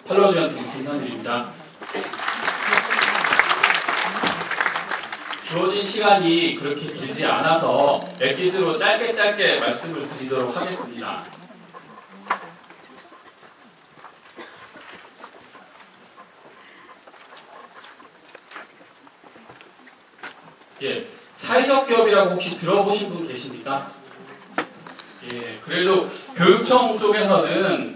팔로우즈한테 김선일입니다. 주어진 시간이 그렇게 길지 않아서 엑기스로 짧게 말씀을 드리도록 하겠습니다. 예, 사회적 기업이라고 혹시 들어보신 분 계십니까? 예, 그래도 교육청 쪽에서는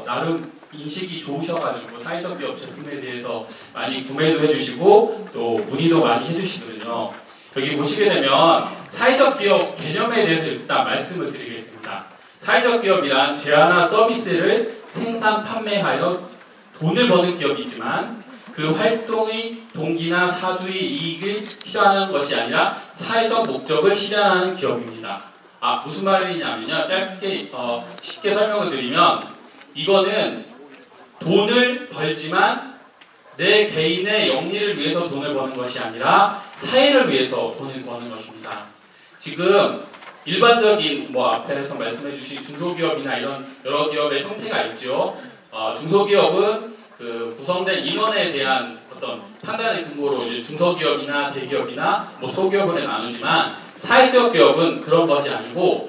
나름 인식이 좋으셔가지고 사회적 기업 제품에 대해서 많이 구매도 해주시고 또 문의도 많이 해주시거든요. 여기 보시게 되면 사회적 기업 개념에 대해서 일단 말씀을 드리겠습니다. 사회적 기업이란 제안화 서비스를 생산, 판매하여 돈을 버는 기업이지만 그 활동의 동기나 사주의 이익을 실현하는 것이 아니라 사회적 목적을 실현하는 기업입니다. 무슨 말이냐면요. 쉽게 설명을 드리면 이거는 돈을 벌지만 내 개인의 영리를 위해서 돈을 버는 것이 아니라 사회를 위해서 돈을 버는 것입니다. 지금 일반적인 앞에서 말씀해 주신 중소기업이나 이런 여러 기업의 형태가 있죠. 중소기업은 그 구성된 인원에 대한 어떤 판단의 근거로 이제 중소기업이나 대기업이나 소기업을 나누지만 사회적 기업은 그런 것이 아니고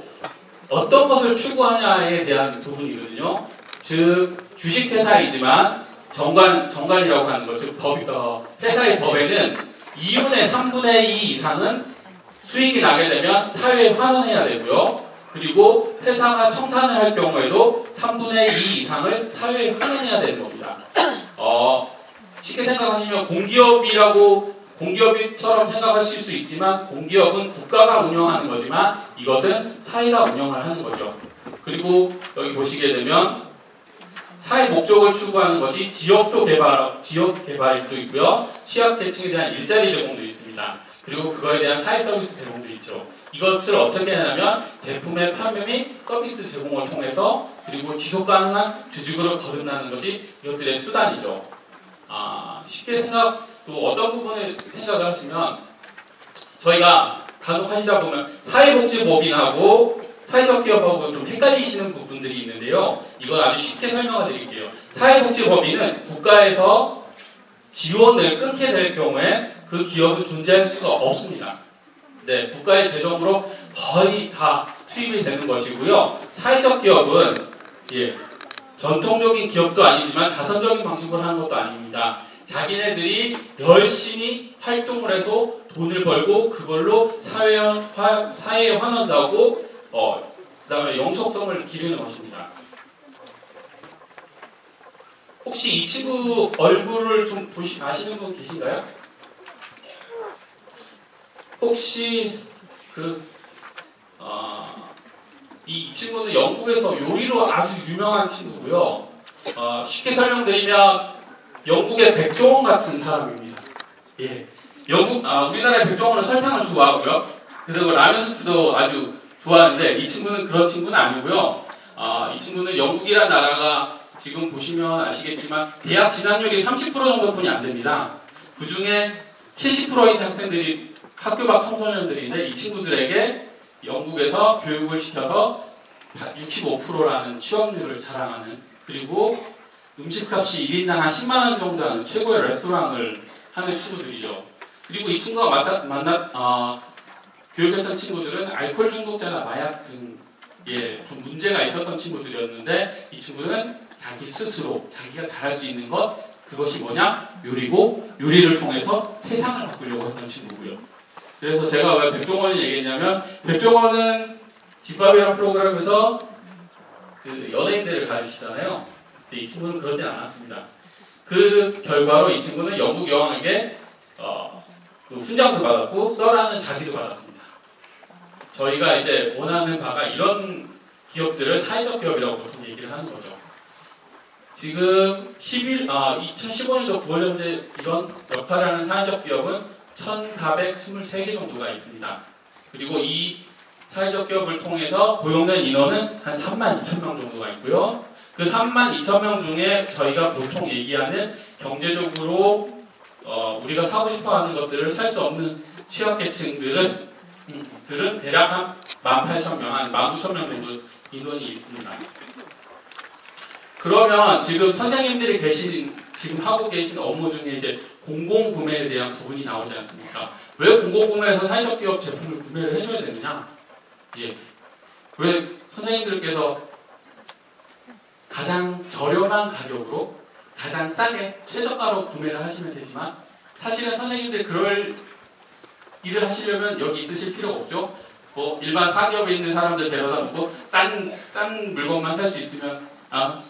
어떤 것을 추구하냐에 대한 부분이거든요. 즉 주식회사이지만 정관이라고 하는 것, 즉 회사의 법에는 2분의 3분의 2 이상은 수익이 나게 되면 사회에 환원해야 되고요. 그리고 회사가 청산을 할 경우에도 3분의 2 이상을 사회에 환원해야 되는 겁니다. 쉽게 생각하시면 공기업처럼 생각하실 수 있지만 공기업은 국가가 운영하는 거지만 이것은 사회가 운영을 하는 거죠. 그리고 여기 보시게 되면 사회 목적을 추구하는 것이 지역 개발도 있고요. 취약계층에 대한 일자리 제공도 있습니다. 그리고 그거에 대한 사회 서비스 제공도 있죠. 이것을 어떻게 하냐면 제품의 판매 및 서비스 제공을 통해서 그리고 지속 가능한 주식으로 거듭나는 것이 이것들의 수단이죠. 쉽게 또 어떤 부분을 생각을 하시면 저희가 간혹 하시다 보면 사회복지법인하고 사회적 기업하고 좀 헷갈리시는 부분들이 있는데요. 이건 아주 쉽게 설명을 드릴게요. 사회복지법인은 국가에서 지원을 끊게 될 경우에 그 기업은 존재할 수가 없습니다. 네, 국가의 재정으로 거의 다 투입이 되는 것이고요. 사회적 기업은 전통적인 기업도 아니지만 자선적인 방식으로 하는 것도 아닙니다. 자기네들이 열심히 활동을 해서 돈을 벌고 그걸로 사회에 환원도 하고 그 다음에 영속성을 기르는 것입니다. 혹시 이 친구 얼굴을 좀 아시는 분 계신가요? 혹시 이 친구는 영국에서 요리로 아주 유명한 친구고요. 쉽게 설명드리면 영국의 백종원 같은 사람입니다. 예. 우리나라의 백종원은 설탕을 좋아하고요. 그리고 라면 스프도 아주 좋아하는데 이 친구는 그런 친구는 아니고요. 이 친구는 영국이라는 나라가 지금 보시면 아시겠지만 대학 진학률이 30% 정도뿐이 안 됩니다. 그 중에 70%인 학생들이 학교 밖 청소년들인데 이 친구들에게 영국에서 교육을 시켜서 65%라는 취업률을 자랑하는 그리고 음식값이 1인당 한 10만원 정도 하는 최고의 레스토랑을 하는 친구들이죠. 그리고 이 친구가 교육했던 친구들은 알코올 중독자나 마약 등 좀 문제가 있었던 친구들이었는데 이 친구는 자기 스스로 자기가 잘할 수 있는 그것이 뭐냐? 요리고 요리를 통해서 세상을 바꾸려고 했던 친구고요. 그래서 제가 왜 백종원을 얘기했냐면 백종원은 집밥이라는 프로그램에서 그 연예인들을 가르치잖아요. 근데 이 친구는 그러진 않았습니다. 그 결과로 이 친구는 영국 여왕에게 훈장도 받았고 써라는 자기도 받았습니다. 저희가 이제 원하는 바가 이런 기업들을 사회적 기업이라고 보통 얘기를 하는 거죠. 지금 2015년도 9월 현재 이런 역할을 하는 사회적 기업은 1,423개 정도가 있습니다. 그리고 이 사회적 기업을 통해서 고용된 인원은 한 32,000명 정도가 있고요. 그 32,000명 중에 저희가 보통 얘기하는 경제적으로 우리가 사고 싶어하는 것들을 살 수 없는 취약계층들은 대략 한 18,000명, 한 19,000명 정도 인원이 있습니다. 그러면 지금 선생님들이 지금 하고 계신 업무 중에 이제 공공구매에 대한 부분이 나오지 않습니까? 왜 공공구매에서 사회적 기업 제품을 구매를 해줘야 되느냐? 예. 왜 선생님들께서 가장 저렴한 가격으로 가장 싸게 최저가로 구매를 하시면 되지만 사실은 선생님들 그럴 일을 하시려면 여기 있으실 필요가 없죠. 뭐 일반 사기업에 있는 사람들 데려다 놓고 싼 물건만 살 수 있으면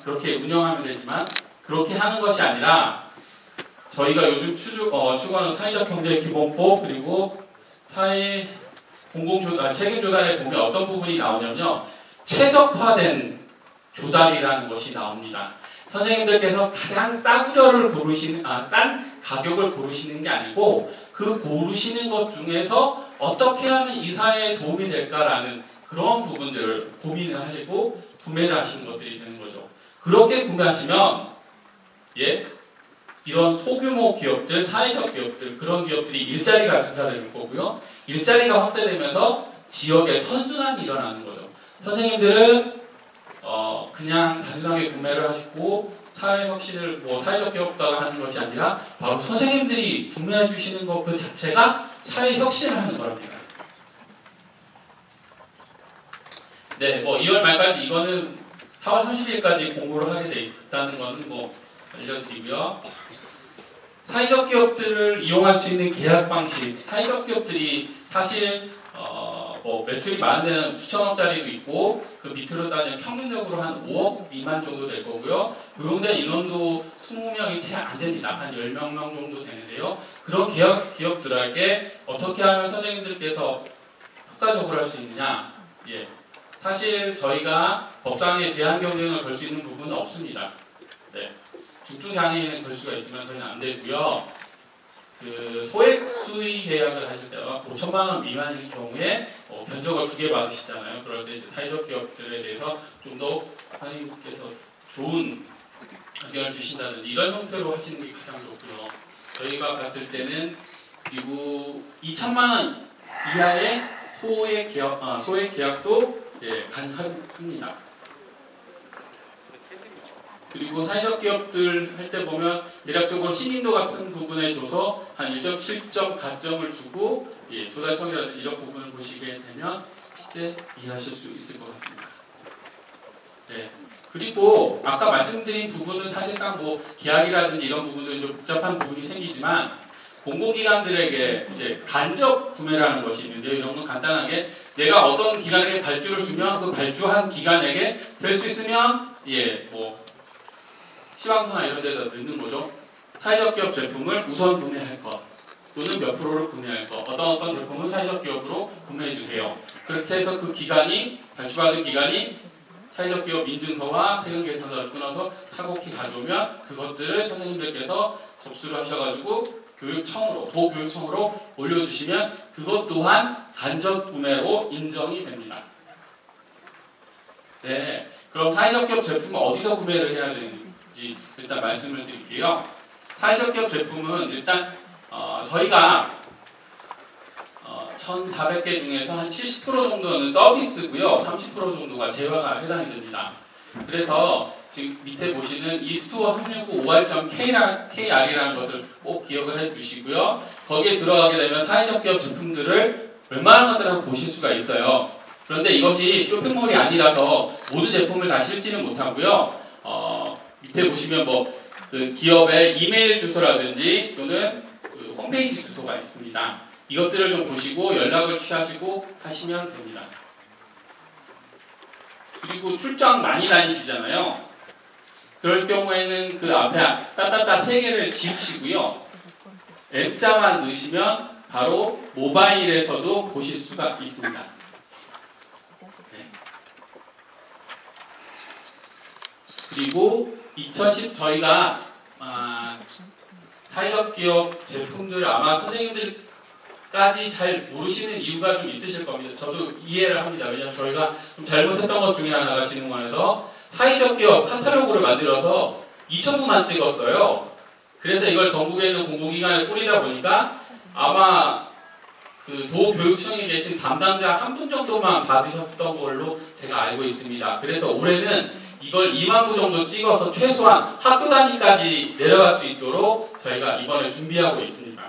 그렇게 운영하면 되지만 그렇게 하는 것이 아니라 저희가 요즘 추구하는 사회적 경제 기본법 그리고 사회 책임 조달에 보면 어떤 부분이 나오냐면요. 최적화된 조달이라는 것이 나옵니다. 선생님들께서 가장 싼 가격을 고르시는 게 아니고 그 고르시는 것 중에서 어떻게 하면 이 사회에 도움이 될까라는 그런 부분들을 고민을 하시고 구매를 하시는 것들이 되는 거죠. 그렇게 구매하시면 이런 소규모 기업들, 사회적 기업들, 그런 기업들이 일자리가 증가될 거고요. 일자리가 확대되면서 지역의 선순환이 일어나는 거죠. 선생님들은 그냥 단순하게 구매를 하시고 사회 혁신을 사회적 기업가가 하는 것이 아니라 바로 선생님들이 구매해 주시는 것 그 자체가 사회 혁신을 하는 거랍니다. 네, 2월 말까지 이거는 4월 30일까지 공고를 하게 돼 있다는 거는 알려드리고요. 사회적 기업들을 이용할 수 있는 계약 방식, 사회적 기업들이 사실 매출이 많은 데는 수천억짜리도 있고 그 밑으로 따지면 평균적으로 한 5억 미만 정도 될 거고요. 고용된 인원도 20명이 채 안 됩니다. 한 10명 정도 되는데요. 그런 기업들에게 어떻게 하면 선생님들께서 효과적으로 할 수 있느냐? 사실 저희가 법상의 제한 경쟁을 걸 수 있는 부분은 없습니다. 중증장애인은 걸 수가 있지만 저희는 안 되고요. 소액 수의 계약을 하실 때와 5천만 원 미만일 경우에 견적을 2개 받으시잖아요. 그럴 때 이제 사회적 기업들에 대해서 좀 더 선생님께서 좋은 의견을 주신다든지 이런 형태로 하시는 게 가장 좋고요. 저희가 봤을 때는 그리고 2천만 원 이하의 소액 계약도 가능합니다. 그리고 사회적 기업들 할 때 보면 대략적으로 신인도 같은 부분에 줘서 한 1.7점 가점을 주고 조달청이라든지 이런 부분을 보시게 되면 쉽게 이해하실 수 있을 것 같습니다. 그리고 아까 말씀드린 부분은 사실상 계약이라든지 이런 부분들은 좀 복잡한 부분이 생기지만 공공기관들에게 이제 간접 구매라는 것이 있는데요. 이런 건 간단하게 내가 어떤 기관에게 발주를 주면 그 발주한 기관에게 될 수 있으면 시황서나 이런 데다 넣는 거죠. 사회적 기업 제품을 우선 구매할 것 또는 몇 프로를 구매할 것 어떤 제품은 사회적 기업으로 구매해 주세요. 그렇게 해서 그 기관이 발주받은 기관이 사회적 기업 인증서와 세금 계산서를 끊어서 차곡히 가져오면 그것들을 선생님들께서 접수를 하셔가지고 도교육청으로 올려주시면 그것 또한 간접 구매로 인정이 됩니다. 그럼 사회적 기업 제품은 어디서 구매를 해야 되는지 일단 말씀을 드릴게요. 사회적 기업 제품은 일단 저희가 1,400개 중에서 한 70% 정도는 서비스고요. 30% 정도가 재화가 해당이 됩니다. 그래서 지금 밑에 보시는 e스토어 369OR.kr이라는 것을 꼭 기억을 해두시고요. 거기에 들어가게 되면 사회적 기업 제품들을 웬만한 것들을 한번 보실 수가 있어요. 그런데 이것이 쇼핑몰이 아니라서 모든 제품을 다 실지는 못하고요. 밑에 보시면 그 기업의 이메일 주소라든지 또는 그 홈페이지 주소가 있습니다. 이것들을 좀 보시고 연락을 취하시고 하시면 됩니다. 그리고 출장 많이 다니시잖아요. 그럴 경우에는 그 앞에 따따따 3개를 지우시고요. M자만 넣으시면 바로 모바일에서도 보실 수가 있습니다. 그리고 저희가 사회적 기업 제품들 아마 선생님들까지 잘 모르시는 이유가 좀 있으실 겁니다. 저도 이해를 합니다. 왜냐하면 저희가 좀 잘못했던 것 중에 하나가 진흥원에서 사회적 기업 카탈로그를 만들어서 2,000부만 찍었어요. 그래서 이걸 전국에 있는 공공기관에 뿌리다 보니까 아마 그 도교육청에 계신 담당자 한 분 정도만 받으셨던 걸로 제가 알고 있습니다. 그래서 올해는 이걸 2만 부 정도 찍어서 최소한 학교 단위까지 내려갈 수 있도록 저희가 이번에 준비하고 있습니다.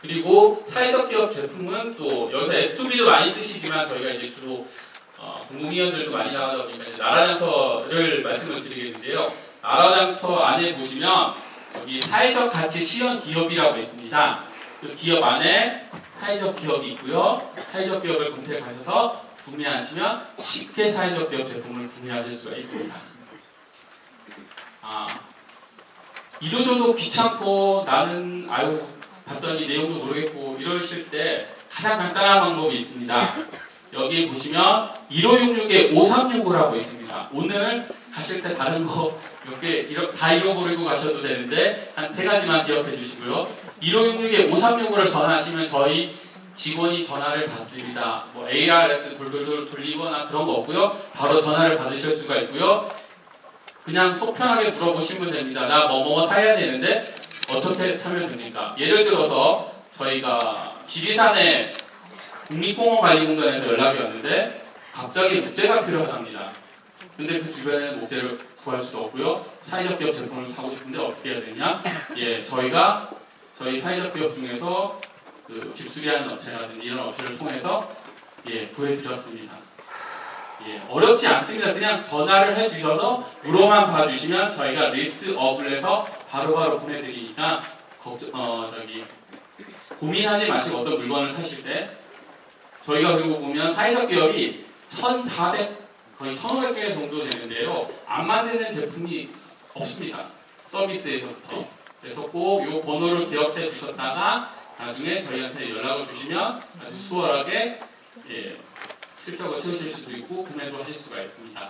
그리고 사회적 기업 제품은 또 여기서 S2B도 많이 쓰시지만 저희가 이제 주로 공공기관들도 많이 나가다 보니까 이제 나라장터를 말씀을 드리겠는데요. 나라장터 안에 보시면 여기 사회적 가치 실현 기업이라고 있습니다. 그 기업 안에 사회적 기업이 있고요. 사회적 기업을 검색하셔서 구매하시면 쉽게 사회적 기업 제품을 구매하실 수가 있습니다. 이도저도 귀찮고 나는 봤더니 내용도 모르겠고 이러실 때 가장 간단한 방법이 있습니다. 여기 보시면 1566에 5365라고 있습니다. 오늘 가실 때 다른 거 몇 개 다 잃어버리고 가셔도 되는데 한 3가지만 기억해 주시고요. 1566에 5365를 전화하시면 저희 직원이 전화를 받습니다. 뭐 ARS 돌돌돌 돌리거나 그런 거 없고요. 바로 전화를 받으실 수가 있고요. 그냥 속 편하게 물어보시면 됩니다. 나 뭐뭐 사야 되는데 어떻게 사면 됩니까? 예를 들어서 저희가 지리산에 국립공원관리공단에서 연락이 왔는데 갑자기 목재가 필요하답니다. 근데 그 주변에는 목재를 구할 수도 없고요. 사회적 기업 제품을 사고 싶은데 어떻게 해야 되냐? 저희가 저희 사회적 기업 중에서 그 집수리하는 업체라든지 이런 업체를 통해서 구해드렸습니다. 어렵지 않습니다. 그냥 전화를 해주셔서 물어만 봐주시면 저희가 리스트업을 해서 바로바로 보내드리니까 고민하지 마시고 어떤 물건을 사실 때 저희가 그리고 보면 사회적 기업이 1,400 거의 1,500개 정도 되는데요. 안 만드는 제품이 없습니다. 서비스에서부터. 그래서 꼭 이 번호를 기억해 주셨다가 나중에 저희한테 연락을 주시면 아주 수월하게 실적을 채우실 수도 있고 구매도 하실 수가 있습니다.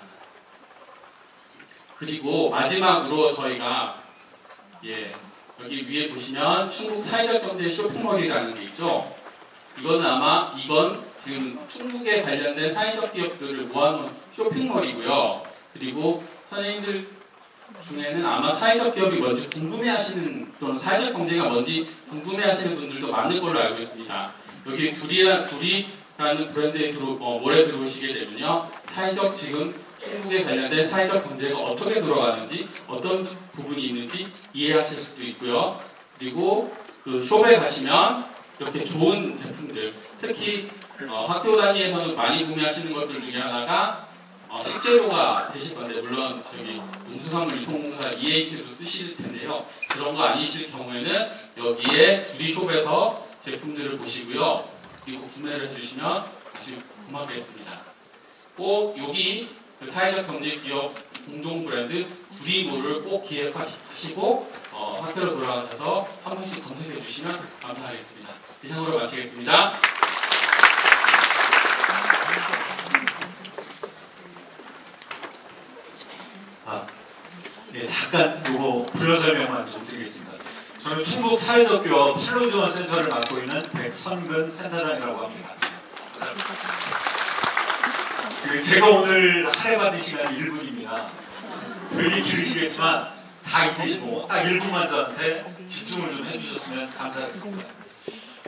그리고 마지막으로 저희가 여기 위에 보시면 충북 사회적 경제 쇼핑몰이라는 게 있죠. 이건 지금 충북에 관련된 사회적 기업들을 모아놓은 쇼핑몰이고요. 그리고 선생님들 중에는 아마 사회적 기업이 뭔지 궁금해하시는 또는 사회적 경제가 뭔지 궁금해하시는 분들도 많을 걸로 알고 있습니다. 여기 둘이라는 브랜드에 몰에 들어오시게 되면요, 지금 충북에 관련된 사회적 경제가 어떻게 돌아가는지 어떤 부분이 있는지 이해하실 수도 있고요. 그리고 그 숍에 가시면 이렇게 좋은 제품들, 특히 학교 단위에서는 많이 구매하시는 것들 중에 하나가 식재료가 되실 건데, 물론 저기 농수산물 유통공사 EAT도 쓰실 텐데요. 그런 거 아니실 경우에는 여기에 두리숍에서 제품들을 보시고요. 그리고 구매를 해주시면 아주 고맙겠습니다. 꼭 여기 그 사회적 경제 기업 공동 브랜드 두리몰을 꼭 기획하시고 학교로 돌아가셔서 한 번씩 검색해 주시면 감사하겠습니다. 이상으로 마치겠습니다. 잠깐 요거 부여 설명만 좀 드리겠습니다. 저는 충북 사회적 기업 판로 지원 센터를 맡고 있는 백선근 센터장이라고 합니다. 제가 오늘 할애받은 시간이 1분입니다. 되게 길으시겠지만 다 잊으시고 딱 1분만 저한테 집중을 좀 해주셨으면 감사하겠습니다.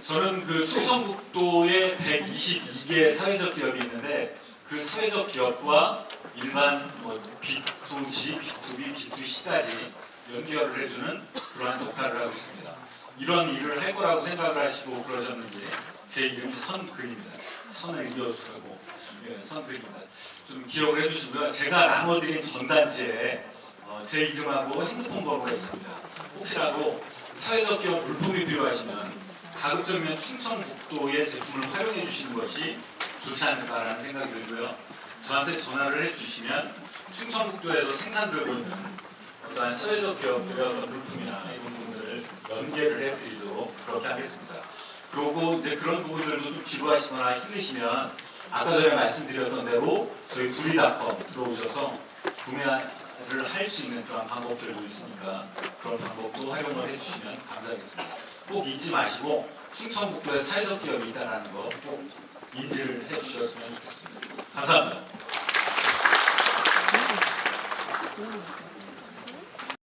저는 그 충청북도에 122개 사회적 기업이 있는데 그 사회적 기업과 일반 B2G, B2B, B2C까지 연결을 해주는 그러한 역할을 하고 있습니다. 이런 일을 할 거라고 생각을 하시고 그러셨는지 제 이름이 선근입니다. 선을 이어주라고 선근입니다. 좀 기억을 해주시고요. 제가 나눠드린 전단지에 제 이름하고 핸드폰 번호가 있습니다. 혹시라도 사회적 기업 물품이 필요하시면 가급적이면 충청북도의 제품을 활용해 주시는 것이 좋지 않을까라는 생각이 들고요. 저한테 전화를 해주시면 충청북도에서 생산되고 있는 어떠한 사회적 기업들의 어떤 물품이나 이런 부분들을 연계를 해드리도록 그렇게 하겠습니다. 그리고 이제 그런 부분들도 좀 지루하시거나 힘드시면 아까 전에 말씀드렸던 대로 저희 두리닷컴 들어오셔서 구매를 할 수 있는 그런 방법들도 있으니까 그런 방법도 활용을 해주시면 감사하겠습니다. 꼭 잊지 마시고 충청북도에 사회적 기업이 있다는 거 꼭 인지를 해주셨으면 좋겠습니다. 감사합니다.